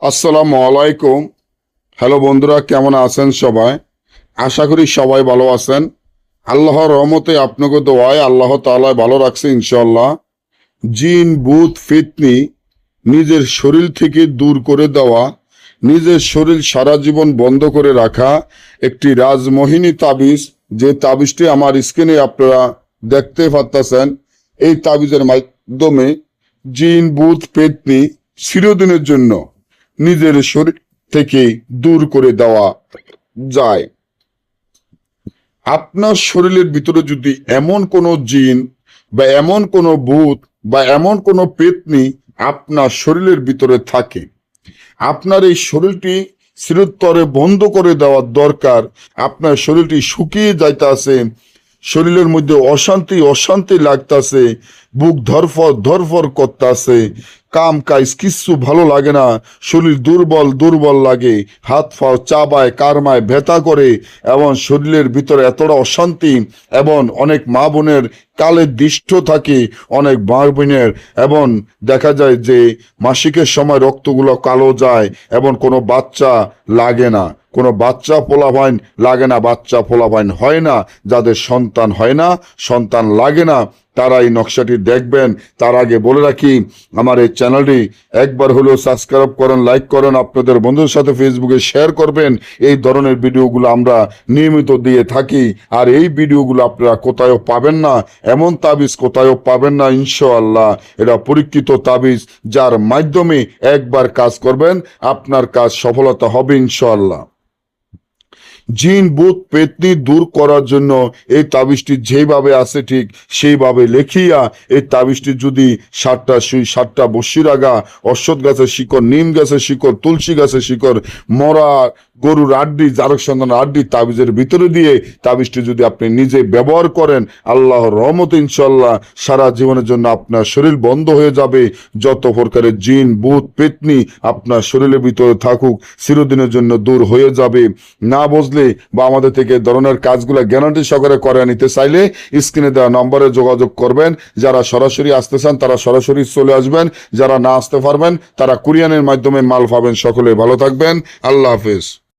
আসসালামু আলাইকুম। হ্যালো বন্ধুরা, কেমন আছেন সবাই? আশা করি সবাই ভালো আছেন। আল্লাহর রহমতে আপনাকে দোয়ায় আল্লাহ তাআলা ভালো রাখছে ইনশাআল্লাহ। জিন ভূত ফিতনি নিজের শরীর থেকে দূর করে দেওয়া, নিজের শরীর সারা জীবন বন্ধ করে রাখা একটি রাজমোহিনী তাবিজ, যে তাবিজটি আমার স্ক্রিনে আপনারা দেখতে পাচ্ছেন। এই তাবিজের মাধ্যমে জিন ভূত ফিতনি চিরদিনের জন্য নিজের শরীর থেকে দূর করে দেওয়া যায়। আপনার শরীরের ভিতরে যদি এমন কোনো জিন বা এমন কোনো ভূত বা এমন কোনো পেতনি আপনার শরীরের ভিতরে থাকে, আপনার এই শরীরটি চিরতরে বন্ধ করে দেওয়ার দরকার। আপনার শরীরটি শুকিয়ে যাইতাছে, শরীরের মধ্যে অশান্তি অশান্তি লাগতাছে, বুক ধরফর ধরফর করতেছে, কাম কাজ কিচ্ছু ভালো লাগে না, শরীর দুর্বল দুর্বল লাগে, হাত পাও চাবায় কারমায় ব্যথা করে, এবং শরীরের ভিতরে এতটা অশান্তি, এবং অনেক মা বোনের কালে দৃষ্ট থাকে, অনেক মা বোনের, এবং দেখা যায় যে মাসিকের সময় রক্তগুলো কালো যায়, এবং কোনো বাচ্চা লাগে না, কোনো বাচ্চা পোলাপাইন লাগে না, বাচ্চা পোলাপাইন হয় না। যাদের সন্তান হয় না, সন্তান লাগে না, তারা এই নকশাটি দেখবেন। তার আগে বলে রাখি, আমার এই চ্যানেলটি একবার হলেও সাবস্ক্রাইব করেন, লাইক করেন, আপনাদের বন্ধুদের সাথে ফেসবুকে শেয়ার করবেন। এই ধরনের ভিডিওগুলো আমরা নিয়মিত দিয়ে থাকি। আর এই ভিডিওগুলো আপনারা কোথায়ও পাবেন না, এমন তাবিজ কোথায়ও পাবেন না ইনশাআল্লাহ। এটা পরীক্ষিত তাবিজ, যার মাধ্যমে একবার কাজ করবেন, আপনার কাজ সফলতা হবে ইনশাআল্লাহ। জিন ভূত পেতনি দূর করার জন্য এই তাবিজটি যেভাবে আছে ঠিক সেইভাবে লেখিয়া এই তাবিজটি যদি 7টা সুই, 7টা বসির আগা, অশ্বত্থ গাছের শিকড়, নিম গাছের শিকড়, তুলসী গাছের শিকড়, মরা গরুর আড্ডি, জারক সন্তান আড্ডি তাবিজের ভিতরে দিয়ে তাবিজটি যদি আপনি নিজে ব্যবহার করেন, আল্লাহর রহমত ইনশাআল্লাহ সারা জীবনের জন্য আপনার শরীর বন্ধ হয়ে যাবে। যত প্রকারের জিন ভূত পেতনি আপনার শরীরের ভিতরে থাকুক, চিরদিনের জন্য দূর হয়ে যাবে। না বুঝলে বা আমাদের থেকে ধরনের কাজগুলো গ্যারান্টি সহকারে করে নিতে চাইলে স্ক্রিনে দেওয়া নম্বরে যোগাযোগ করবেন। যারা সরাসরি আসতে চান তারা সরাসরি চলে আসবেন, যারা না আসতে পারবেন তারা কুরিয়ানের মাধ্যমে মাল পাবেন। সকলে ভালো থাকবেন, আল্লাহ হাফেজ।